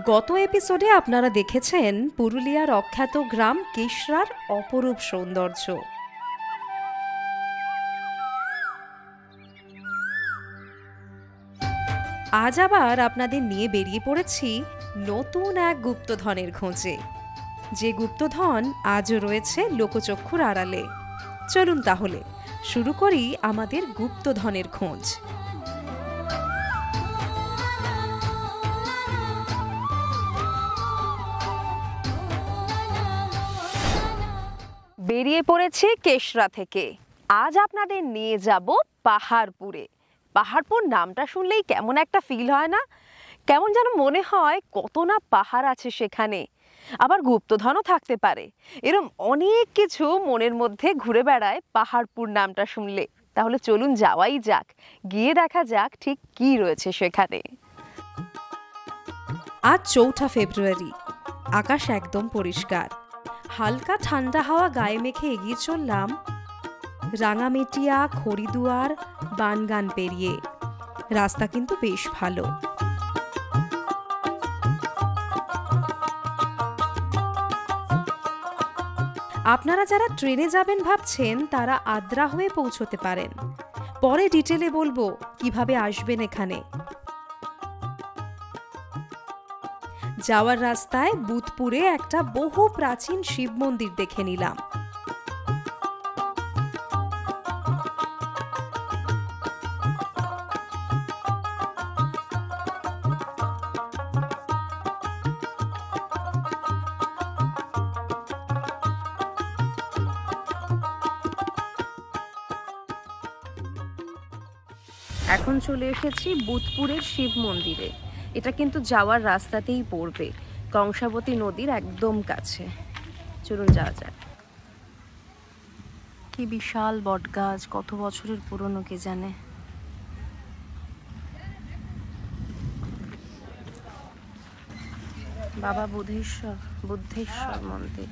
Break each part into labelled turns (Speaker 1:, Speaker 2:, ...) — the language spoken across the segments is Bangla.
Speaker 1: গত এপিসোডে আপনারা দেখেছেন পুরুলিয়ার অখ্যাত গ্রাম কেশরার অপরূপ সৌন্দর্য। আজ আবার আপনাদের নিয়ে বেরিয়ে পড়েছি নতুন এক গুপ্তধনের খোঁজে, যে গুপ্তধন আজও রয়েছে লোকচক্ষুর আড়ালে। চলুন তাহলে শুরু করি আমাদের গুপ্তধনের খোঁজ। বেরিয়ে পড়েছি কেশরা থেকে। আজ আপনাদের নিয়ে যাব পাহাড়পুরে। পাহাড়পুর নামটা শুনলেই কেমন একটা ফিল হয় না? কেমন যেন মনে হয় কত না পাহাড় আছে সেখানে, আবার গুপ্তধনও থাকতে পারে। এরকম অনেক কিছু মনের মধ্যে ঘুরে বেড়ায় পাহাড়পুর নামটা শুনলে। তাহলে চলুন যাওয়াই যাক, গিয়ে দেখা যাক ঠিক কি রয়েছে সেখানে। আজ 4 ফেব্রুয়ারি, আকাশ একদম পরিষ্কার। হালকা ঠান্ডা হাওয়া গায়ে মেখে এগিয়ে চললাম রাঙামেটিয়া, খড়িদুয়ার, বানগান পেরিয়ে। রাস্তা কিন্তু বেশ ভালো। আপনারা যারা ট্রেনে যাবেন ভাবছেন তারা আদ্রা হয়ে পৌঁছতে পারেন। পরে ডিটেলে বলবো কিভাবে আসবেন এখানে। যাওয়ার রাস্তায় বুধপুরে একটা বহু প্রাচীন শিব মন্দির দেখে নিলাম। এখন চলে এসেছি বুধপুরের শিব মন্দিরে। এটা কিন্তু যাওয়ার রাস্তাতেই পড়বে, কংসাবতী নদীর একদম কাছে। চলুন যাওয়া যাক। কি বিশাল বটগাছ, কত বছরের পুরনো কে জানে। বাবা বুদ্ধেশ্বর মন্দির।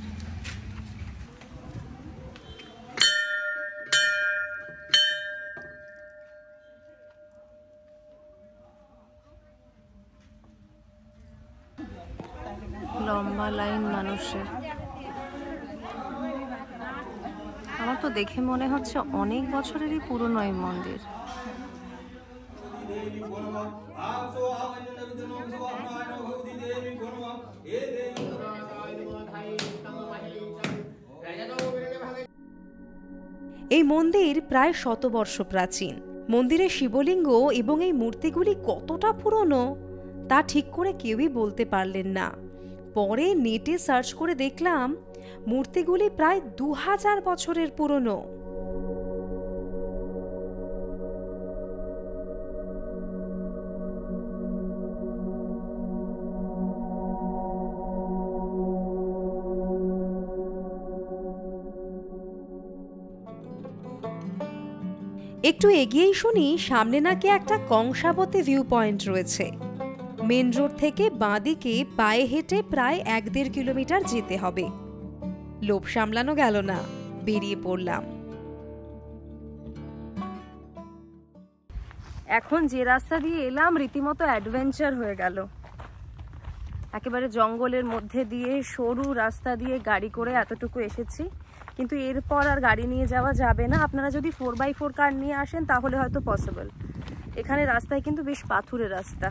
Speaker 1: লম্বা লাইন মানুষের। আমার তো দেখে মনে হচ্ছে অনেক বছরেরই পুরনো এই মন্দির। এই মন্দির প্রায় 100 বর্ষ প্রাচীন। মন্দিরের শিবলিঙ্গ এবং এই মূর্তিগুলি কতটা পুরনো তা ঠিক করে কেউই বলতে পারলেন না। পরে নেটে সার্চ করে দেখলাম মূর্তিগুলি প্রায় 2000 বছরের পুরনো। একটু এগিয়েই শুনি সামনে নাকি একটা কংসাবতী ভিউ পয়েন্ট রয়েছে। মেন রোড থেকে বাঁদিকে পায়ে হেঁটে প্রায় 1-1.5 কিলোমিটার যেতে হবে। লোভ সামলানো গেল না, বেরিয়ে পড়লাম। এখন যে রাস্তা দিয়ে এলাম রীতিমতো অ্যাডভেঞ্চার হয়ে গেল। একেবারে জঙ্গলের মধ্যে দিয়ে সরু রাস্তা দিয়ে গাড়ি করে এতটুকু এসেছি, কিন্তু এরপর আর গাড়ি নিয়ে যাওয়া যাবে না। আপনারা যদি 4x4 কার নিয়ে আসেন তাহলে হয়তো পসিবল। এখানে রাস্তায় কিন্তু বেশ পাথুরে রাস্তা।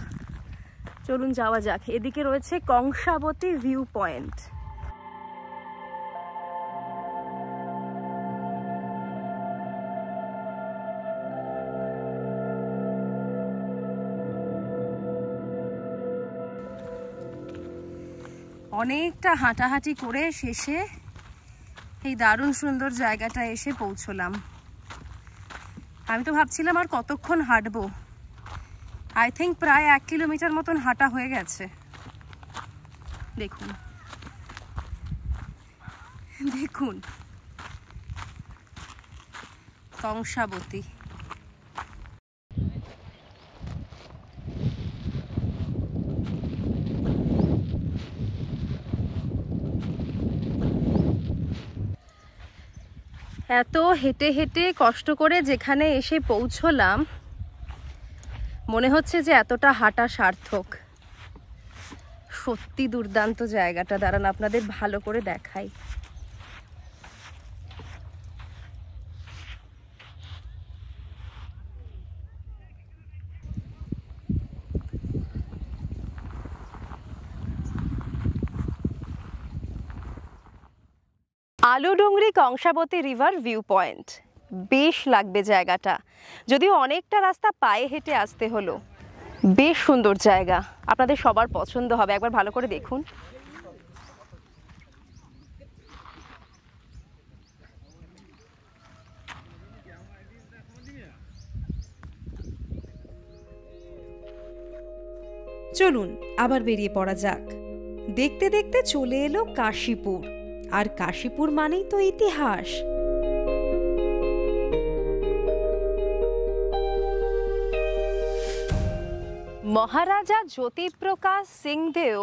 Speaker 1: চলুন যাওয়া যাক। এদিকে রয়েছে কংসাবতী ভিউ পয়েন্ট। অনেকটা হাঁটাহাঁটি করে শেষে এই দারুণ সুন্দর জায়গাটা এসে পৌঁছলাম। আমি তো ভাবছিলাম আর কতক্ষণ হাঁটবো। আই থিঙ্ক প্রায় 1 কিলোমিটার মতন হাঁটা হয়ে গেছে। দেখুন দেখুন কংসাবতী। এত হেঁটে হেঁটে কষ্ট করে যেখানে এসে পৌঁছলাম মনে হচ্ছে যে এতটা হাঁটা সার্থক। সত্যি দুর্দান্ত জায়গাটা, দাঁড়ান আপনাদের ভালো করে দেখাই। আলুডুংরি কংসাবতী রিভার ভিউ পয়েন্ট, বেশ লাগবে জায়গাটা, যদিও অনেকটা রাস্তা পায়ে হেঁটে আসতে হলো। বেশ সুন্দর জায়গা, আপনাদের সবার পছন্দ হবে, একবার ভালো করে দেখুন।
Speaker 2: চলুন আবার বেরিয়ে পড়া যাক। দেখতে দেখতে চলে এলো কাশীপুর, আর কাশীপুর মানেই তো ইতিহাস।
Speaker 1: মহারাজা জ্যোতিপ্রকাশ সিংদেও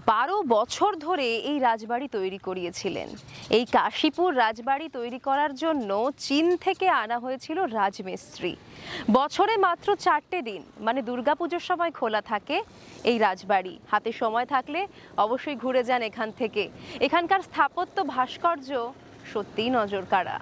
Speaker 1: 12 বছর ধরে এই রাজবাড়ি তৈরি করিয়েছিলেন। এই কাশীপুর রাজবাড়ি তৈরি করার জন্য চীন থেকে আনা হয়েছিল রাজমিস্ত্রি। বছরে মাত্র 4টে দিন, মানে দুর্গাপুজোর সময় খোলা থাকে এই রাজবাড়ি। হাতে সময় থাকলে অবশ্যই ঘুরে যান এখান থেকে। এখানকার স্থাপত্য ভাস্কর্য সত্যিই নজর কাড়া।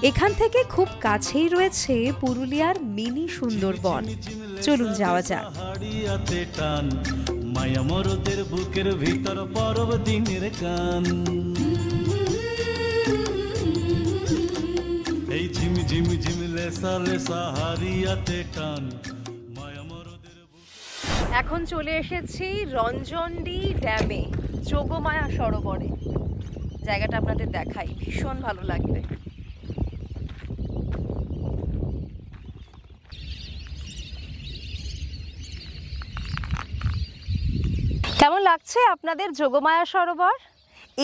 Speaker 2: এখান থেকে খুব কাছেই রয়েছে পুরুলিয়ার মিনি সুন্দরবন। চলুন যাওয়া যাক। মায়ামরদের বুকের ভিতর পরব দিনের গান, এই ঝিম ঝিম ঝিম লেসা লেসা হারিয়াতে টান।
Speaker 1: এখন চলে এসেছি রঞ্জনডি ড্যামে, যোগমায়া সরোবরে। জায়গাটা আপনাদের দেখাই, ভীষণ ভালো লাগবে। কেমন লাগছে আপনাদের যোগমায়া সরোবর?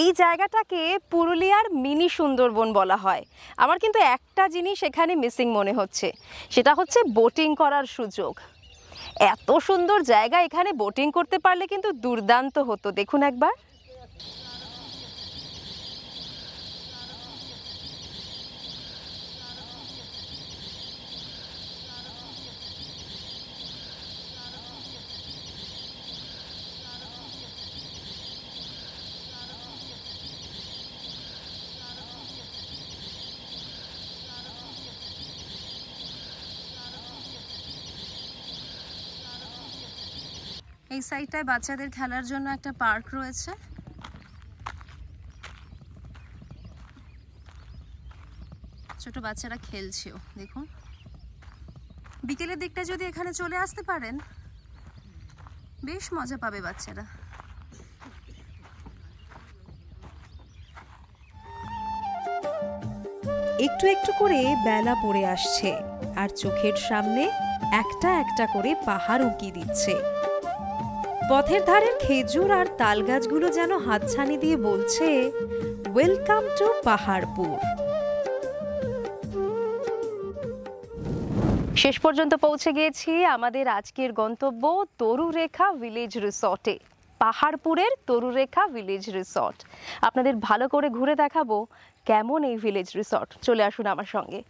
Speaker 1: এই জায়গাটাকে পুরুলিয়ার মিনি সুন্দরবন বলা হয়। আমার কিন্তু একটা জিনিস এখানে মিসিং মনে হচ্ছে, সেটা হচ্ছে বোটিং করার সুযোগ। এত সুন্দর জায়গা, এখানে বোটিং করতে পারলে কিন্তু দুর্দান্ত হতো। দেখুন একবার। এই সাইডটায় বাচ্চাদের খেলার জন্য একটা পার্ক রয়েছে। ছোট বাচ্চারা খেলছেও, দেখুন। বিকেলের দিকটা যদি এখানে চলে আসতে পারেন, বেশ মজা পাবে বাচ্চারা।
Speaker 2: একটু একটু করে বেলা পড়ে আসছে, আর চোখের সামনে একটা একটা করে পাহাড় উঁকি দিচ্ছে। পথের ধারের খেজুর আর তাল গাছগুলো যেন হাতছানি দিয়ে বলছে, ওয়েলকাম টু পাহাড়পুর।
Speaker 1: শেষ পর্যন্ত পৌঁছে গিয়েছি আমাদের আজকের গন্তব্য তরুরেখা ভিলেজ রিসর্টে। পাহাড়পুরের তরুরেখা ভিলেজ রিসর্ট আপনাদের ভালো করে ঘুরে দেখাবো কেমন এই ভিলেজ রিসর্ট। চলে আসুন আমার সঙ্গে।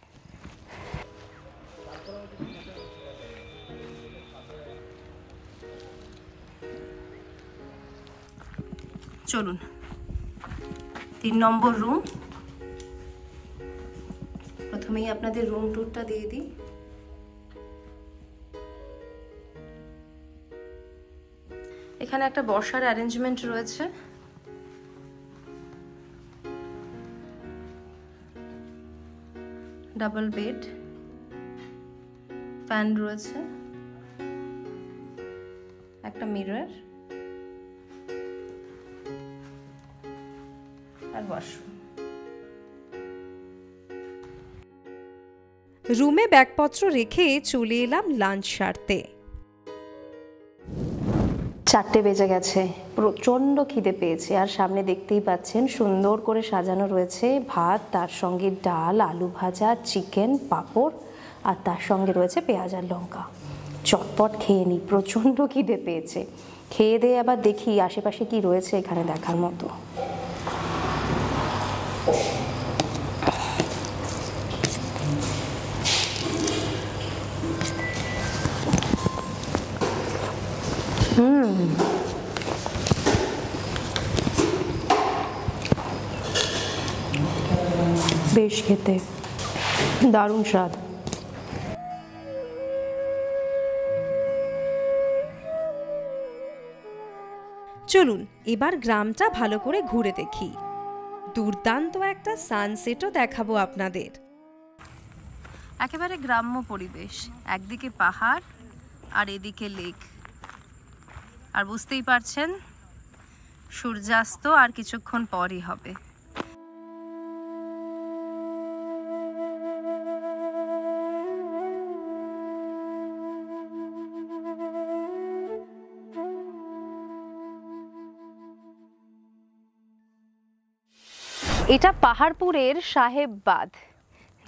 Speaker 1: চলুন, 3 নম্বর রুম। প্রথমেই আপনাদের রুম ট্যুরটা দিয়ে দিই। এখানে একটা বসার অ্যারেঞ্জমেন্ট রয়েছে। ডাবল বেড, ফ্যান রয়েছে, একটা মিরর আর ওয়াশরুম।
Speaker 2: রুমে ব্যাগপত্র রেখে চলে এলাম লাঞ্চ সারতে।
Speaker 1: 4টে বেজে গেছে, প্রচণ্ড খিদে পেয়েছে। আর সামনে দেখতেই পাচ্ছেন সুন্দর করে সাজানো রয়েছে ভাত, তার সঙ্গে ডাল, আলু ভাজা, চিকেন, পাঁপড়, আর তার সঙ্গে রয়েছে পেঁয়াজ আর লঙ্কা। চটপট খেয়ে নিই, প্রচণ্ড খিদে পেয়েছে। খেয়ে দিয়ে আবার দেখি আশেপাশে কি রয়েছে এখানে দেখার মতো। বেশ খেতে, দারুণ স্বাদ।
Speaker 2: চলুন এবার গ্রামটা ভালো করে ঘুরে দেখি। দুর্দান্ত একটা সানসেটও দেখাবো আপনাদের।
Speaker 1: একেবারে গ্রাম্য পরিবেশ, একদিকে পাহাড় আর এদিকে লেক। আর বুঝতেই পারছেন সূর্যাস্ত আর কিছুক্ষণ পরই হবে। এটা পাহাড়পুরের সাহেব বাঁধ।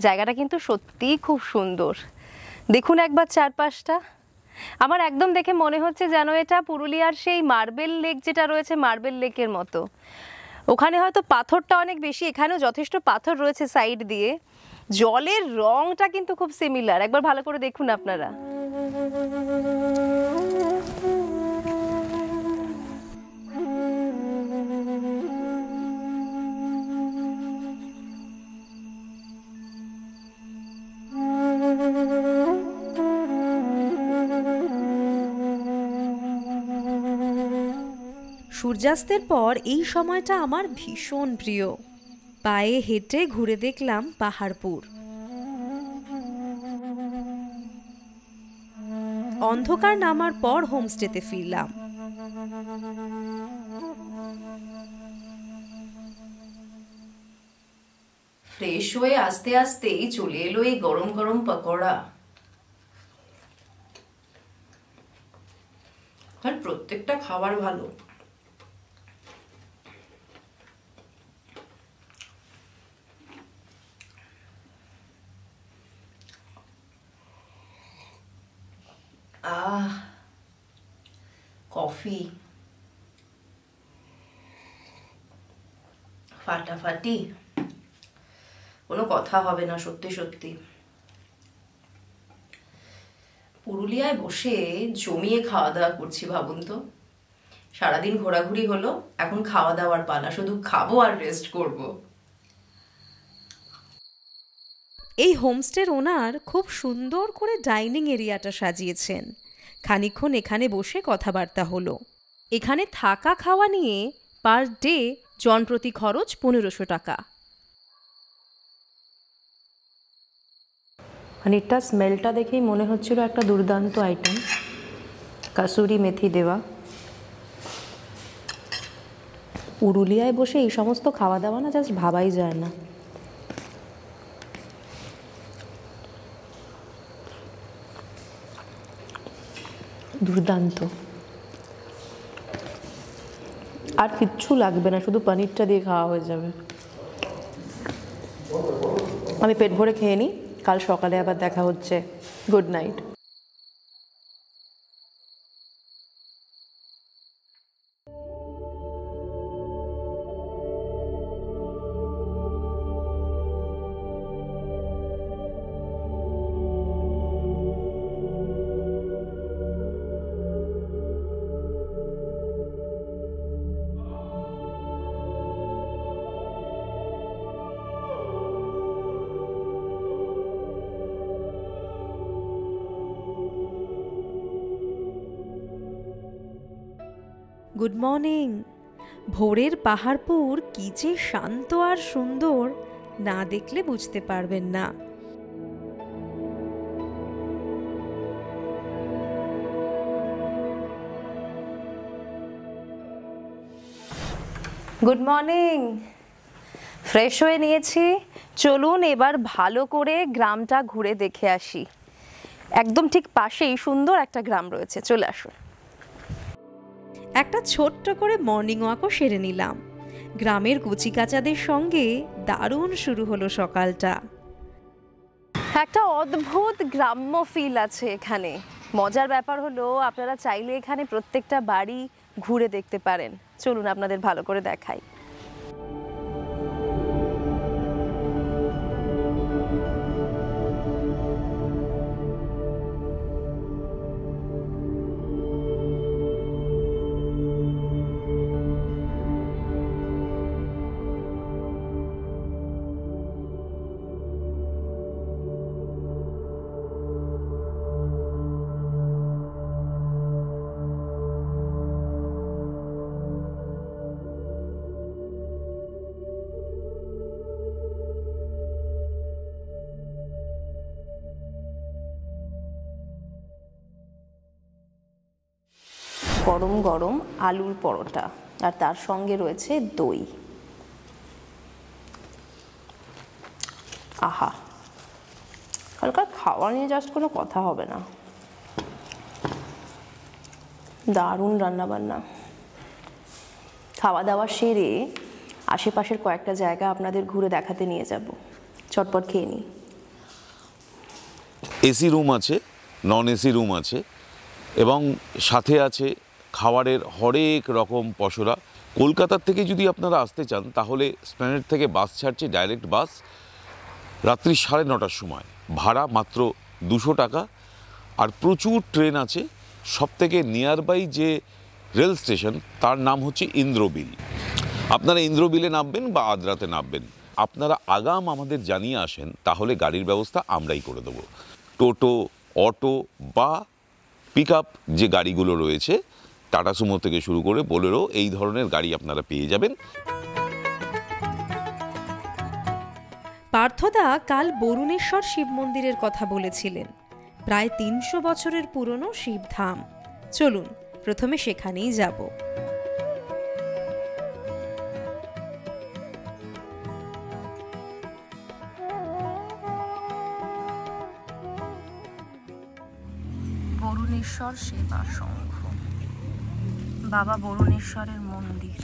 Speaker 1: জায়গাটা কিন্তু সত্যিই খুব সুন্দর। দেখুন একবার চারপাশটা। আমার একদম দেখে মনে হচ্ছে যেন এটা পুরুলিয়ার সেই মার্বেল লেক যেটা রয়েছে, মার্বেল লেকের মতো। ওখানে হয়তো পাথরটা অনেক বেশি, এখানেও যথেষ্ট পাথর রয়েছে সাইড দিয়ে। জলের রংটা কিন্তু খুব সিমিলার, একবার ভালো করে দেখুন আপনারা।
Speaker 2: সূর্যাস্তের পর এই সময়টা আমার ভীষণ প্রিয়। পায়ে হেঁটে ঘুরে দেখলাম পাহাড়পুর। অন্ধকার নামার পর হোমস্টেতে ফিরলাম।
Speaker 1: ফ্রেশ হয়ে আস্তে আস্তেই চলে এলো এই গরম গরম পকোড়া। আর প্রত্যেকটা খাবার ভালো। কফি ফাটাফাটি, কোনো কথা হবে না। সত্যি সত্যি পুরুলিয়ায় বসে জমিয়ে খাওয়া দাওয়া করছি, ভাবুন তো। সারাদিন ঘোরাঘুরি হলো, এখন খাওয়া দাওয়ার পালা। শুধু খাবো আর রেস্ট করব।
Speaker 2: এই হোমস্টের ওনার খুব সুন্দর করে ডাইনিং এরিয়াটা সাজিয়েছেন। খানিকক্ষণ এখানে বসে কথাবার্তা হলো। এখানে থাকা খাওয়া নিয়ে পার ডে জনপ্রতি খরচ 1500 টাকা।
Speaker 1: পানিরটা স্মেলটা দেখেই মনে হচ্ছিল একটা দুর্দান্ত আইটেম। কাসুরি মেথি দেওয়া। পুরুলিয়ায় বসে এই সমস্ত খাওয়া দাওয়া না জাস্ট ভাবাই যায় না। দুর্দান্ত। আর কিচ্ছু লাগবে না, শুধু পনিরটা দিয়ে খাওয়া হয়ে যাবে। আমি পেট ভরে খেয়ে নিই, কাল সকালে আবার দেখা হচ্ছে। Good night.
Speaker 2: Good morning. ভোরের পাহাড়পুর কি যে শান্ত আর সুন্দর, না দেখলে বুঝতে পারবেন না।
Speaker 1: Good morning. ফ্রেশ হয়ে নিয়েছি, চলুন এবার ভালো করে গ্রামটা ঘুরে দেখে আসি। একদম ঠিক পাশেই সুন্দর একটা গ্রাম রয়েছে, চলে আসুন।
Speaker 2: একটা ছোট্ট করে মর্নিং ওয়াকও সেরে নিলাম। গ্রামের কচিকাচাদের সঙ্গে দারুণ শুরু হলো সকালটা।
Speaker 1: একটা অদ্ভুত গ্রাম্য ফিল আছে এখানে। মজার ব্যাপার হলো আপনারা চাইলে এখানে প্রত্যেকটা বাড়ি ঘুরে দেখতে পারেন। চলুন আপনাদের ভালো করে দেখাই। গরম গরম আলুর পরোটা আর তার সঙ্গে রয়েছে দই। আহা, কালকার খাওয়া নিয়ে জাস্ট কোনো কথা হবে না, দারুণ রান্নাবান্না। খাওয়া দাওয়া সেরে আশেপাশের কয়েকটা জায়গা আপনাদের ঘুরে দেখাতে নিয়ে যাব। চটপট খেয়ে নিই।
Speaker 3: এসি রুম আছে, নন এসি রুম আছে এবং সাথে আছে খাবারের হরেক রকম পসরা। কলকাতার থেকে যদি আপনারা আসতে চান তাহলে স্প্ল্যানেড থেকে বাস ছাড়ছে, ডাইরেক্ট বাস, রাত্রি 9:30টার সময়, ভাড়া মাত্র 200 টাকা। আর প্রচুর ট্রেন আছে। সবথেকে নিয়ারবাই যে রেল স্টেশন তার নাম হচ্ছে ইন্দ্রবিল। আপনারা ইন্দ্রবিলে নামবেন বা আদ্রাতে নামবেন। আপনারা আগাম আমাদের জানিয়ে আসেন, তাহলে গাড়ির ব্যবস্থা আমরাই করে দেবো। টোটো, অটো বা পিক আপ যে গাড়িগুলো রয়েছে, টাটা সুমো থেকে শুরু করে বোলেরো, এই ধরনের গাড়ি আপনারা পেয়ে যাবেন।
Speaker 2: পার্থদা কাল বরুণেশ্বর শিব মন্দিরের কথা বলেছিলেন। প্রায় 300 বছরের পুরনো শিবধাম। চলুন প্রথমে সেখানেই যাব।
Speaker 1: বরুণেশ্বর সেবা সংঘ, বাবা বরুণেশ্বরের মন্দির।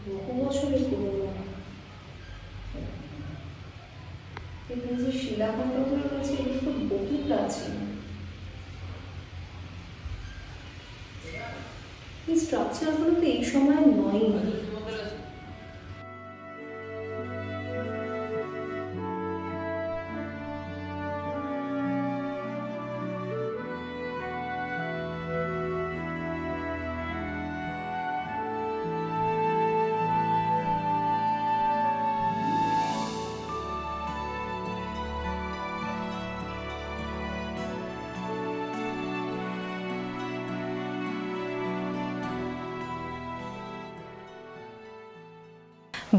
Speaker 4: বহু বছরের পুরনো। এখানে যে শিলাখণ্ডগুলো রয়েছে এগুলো তো বহু প্রাচীন। এই স্ট্রাকচারগুলো তো এই সময় নয়।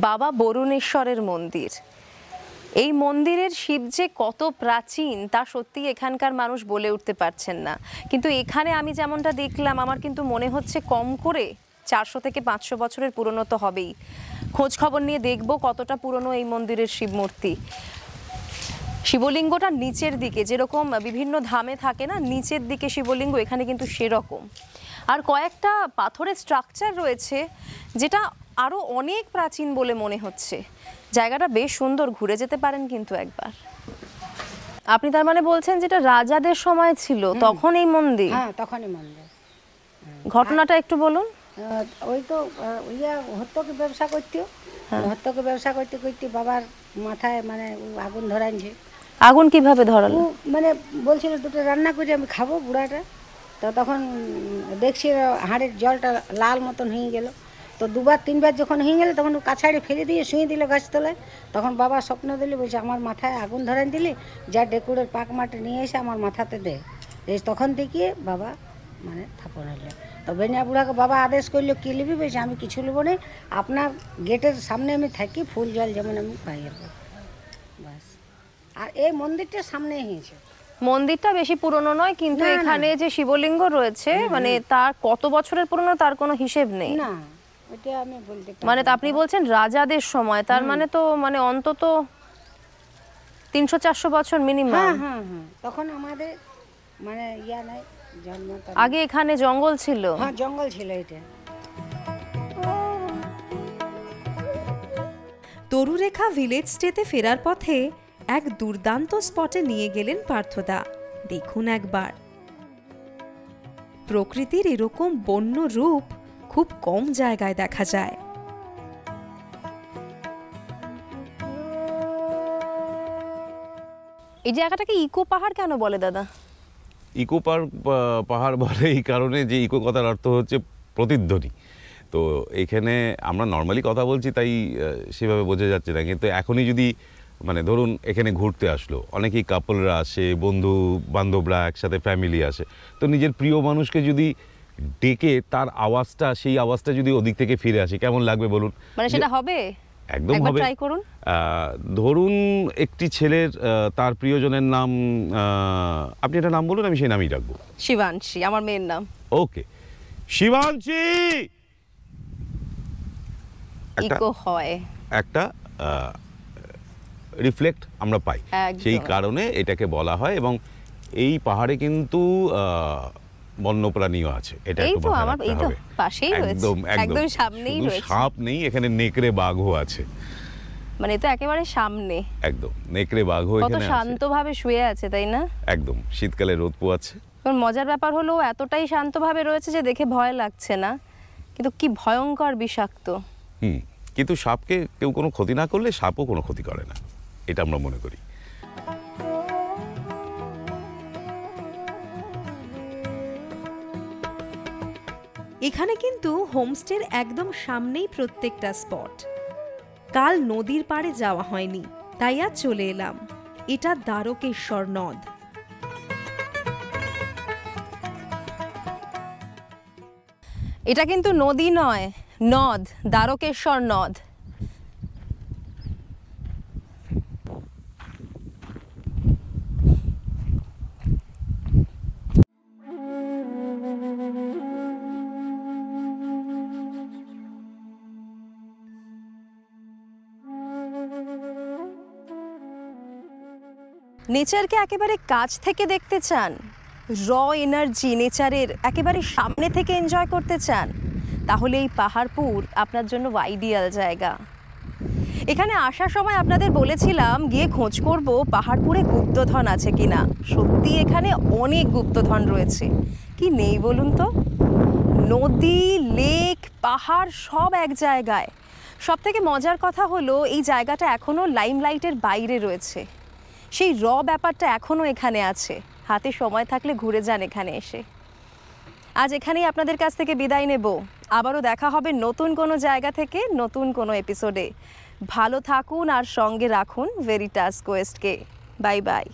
Speaker 1: বাবা বরুণেশ্বরের মন্দির। এই মন্দিরের শিব যে কত প্রাচীন তা সত্যি এখানকার মানুষ বলে উঠতে পারছেন না। কিন্তু এখানে আমি যেমনটা দেখলাম, আমার কিন্তু মনে হচ্ছে কম করে 400 থেকে 500 বছরের পুরনো তো হবেই। খোঁজ খবর নিয়ে দেখব কতটা পুরনো এই মন্দিরের শিব মূর্তি। শিবলিঙ্গটা নিচের দিকে, যেরকম বিভিন্ন ধামে থাকে না নিচের দিকে শিবলিঙ্গ, এখানে কিন্তু সেরকম। আর কয়েকটা পাথরের স্ট্রাকচার রয়েছে যেটা আরও অনেক প্রাচীন বলে মনে হচ্ছে। জায়গাটা বেশ সুন্দর, ঘুরে যেতে পারেন কিন্তু একবার। আপনি তার মানে বলছেন যেটা রাজাদের সময় ছিল তখন এই মন্দির?
Speaker 5: হ্যাঁ, তখনই মন্দির।
Speaker 1: ঘটনাটা একটু বলুন।
Speaker 5: ওই তো হত্যকে ব্যবসা করতো। হত্যকে ব্যবসা করতে করতে বাবার মাথায় মানে আগুন ধরাইছে।
Speaker 1: আগুন কিভাবে ধরালো?
Speaker 5: মানে বলছিল দুটো রান্না করে আমি খাবো বুড়াটা। তো তখন দেখছি হাঁড়ির জলটা লাল মতন হয়ে গেল। তো 2-3 বার যখন হয়ে গেল তখন কাছাড়ি ফেলে দিয়ে শুয়ে দিল গাছতলায়। তখন বাবা স্বপ্ন দিলি, বলছে আমার মাথায় আগুন ধরাই দিলি, যা ডেকুরের পাক মাটি নিয়ে এসে আমার মাথাতে দে। তখন থেকে বাবা মানে থাপন হইল। তো বেনিয়া বুড়াকে বাবা আদেশ করলো কী নিবি, বেশি আমি কিছু নেবো না, আপনার গেটের সামনে আমি থাকি, ফুল জল যেমন আমি পাই বাস। আর এই মন্দিরটা সামনে হয়েছে।
Speaker 1: মন্দিরটা বেশি পুরনো নয়, কিন্তু
Speaker 5: না, না।
Speaker 1: এখানে যে শিবলিঙ্গ রয়েছে মানে তার কত বছরের পুরনো তার কোনো হিসেব নেই।
Speaker 5: না ওইটা আমি বলতে পারবো
Speaker 1: মানে
Speaker 5: না।
Speaker 1: তা আপনি বলছেন রাজাদের সময়, তার মানে তো মানে অন্তত 300-400 বছর মিনিমাম।
Speaker 5: হ্যাঁ হ্যাঁ হ্যাঁ, তখন আমাদের মানে ইয়া নাই জন্ম।
Speaker 1: আগে এখানে জঙ্গল ছিল।
Speaker 5: হ্যাঁ জঙ্গল ছিল এটা।
Speaker 2: তরুরেখা ভিলেজ স্টেতে ফেরার পথে এক দুর্দান্ত স্পটে নিয়ে গেলেন পার্থদা। দেখুন একবার, প্রকৃতির এরকম বন্য রূপ খুব কম জায়গায় দেখা যায়।
Speaker 1: এই জায়গাটাকে ইকো পাহাড় কেন বলে দাদা?
Speaker 3: ইকো পাহাড় বলে এই কারণে যে ইকো কথার অর্থ হচ্ছে প্রতিধ্বনি। তো এখানে আমরা নর্মালি কথা বলছি তাই সেভাবে বোঝা যাচ্ছে না, কিন্তু এখনই যদি মানে ধরুন এখানে ঘুরতে আসলো, অনেকেই কাপলরা আসে, বন্ধু বান্ধবরা একসাথে ফ্যামিলি আসে, তো নিজের প্রিয় মানুষকে যদি ডেকে তার আওয়াজটা, সেই আওয়াজটা যদি ওদিক থেকে ফিরে আসে কেমন লাগবে বলুন?
Speaker 1: মানে সেটা হবে?
Speaker 3: একদম
Speaker 1: একবার
Speaker 3: হবে।
Speaker 1: ট্রাই করুন।
Speaker 3: ধরুন একটি ছেলের তার প্রিয়জনের নাম, আপনি একটা নাম বলুন, আমি সেই নামই রাখবো।
Speaker 1: শিবাংশী আমার মেয়ের নাম।
Speaker 3: ওকে, শিবাংশী।
Speaker 1: ইকো হয়,
Speaker 3: একটা রিফ্লেক্ট আমরা পাই,
Speaker 1: একদম।
Speaker 3: সেই কারণে এটাকে বলা হয়। এবং এই পাহাড়ে কিন্তু বন্যপ্রাণীও আছে, এটা
Speaker 1: এই
Speaker 3: একটু
Speaker 1: তো
Speaker 3: মাথায়
Speaker 1: আমার
Speaker 3: রাখতে
Speaker 1: এই তো
Speaker 3: হবে।
Speaker 1: পাশেই রয়েছে,
Speaker 3: একদম
Speaker 1: একদম সামনেই
Speaker 3: শুধু
Speaker 1: রয়েছে।
Speaker 3: সাপ নেই এখানে, নেকড়ে বাঘও আছে।
Speaker 1: মানে তো একেবারে সামনে।
Speaker 3: একদম নেকড়ে বাঘও
Speaker 1: কত
Speaker 3: এখানে আছে।
Speaker 1: শান্তভাবে শুয়ে আছে, তাই না?
Speaker 3: একদম শীতকালে রোদ পোয়াচ্ছে।
Speaker 1: এবার মজার ব্যাপার হলো এতটাই শান্তভাবে রয়েছে যে দেখে ভয় লাগছে না, কিন্তু কি ভয়ঙ্কর বিষাক্ত।
Speaker 3: কিন্তু সাপকে কেউ কোনো ক্ষতি না করলে সাপও কোনো ক্ষতি করে না, এটা আমরা মনে করি।
Speaker 2: এখানে কিন্তু হোমস্টের একদম সামনেই প্রত্যেকটা স্পট। কাল নদীর পাড়ে যাওয়া হয়নি, তাই আজ চলে এলাম। এটা দ্বারকেশ্বর নদ।
Speaker 1: এটা কিন্তু নদী নয়, নদ, দ্বারকেশ্বর নদ। নেচারকে একেবারে কাছ থেকে দেখতে চান, র এনার্জি নেচারের একেবারে সামনে থেকে এনজয় করতে চান, তাহলে এই পাহাড়পুর আপনার জন্য আইডিয়াল জায়গা। এখানে আসার সময় আপনাদের বলেছিলাম গিয়ে খোঁজ করব পাহাড়পুরে গুপ্তধন আছে কিনা। সত্যি এখানে অনেক গুপ্তধন রয়েছে, কি নেই বলুন তো? নদী, লেক, পাহাড় সব এক জায়গায়। সব থেকে মজার কথা হলো এই জায়গাটা এখনও লাইমলাইটের বাইরে রয়েছে, সেই র ব্যাপারটা এখনও এখানে আছে। হাতে সময় থাকলে ঘুরে যান এখানে এসে। আজ এখানেই আপনাদের কাছ থেকে বিদায় নেব, আবারও দেখা হবে নতুন কোনো জায়গা থেকে নতুন কোনো এপিসোডে। ভালো থাকুন আর সঙ্গে রাখুন ভেরিটাস কোয়েস্টকে। Bye bye.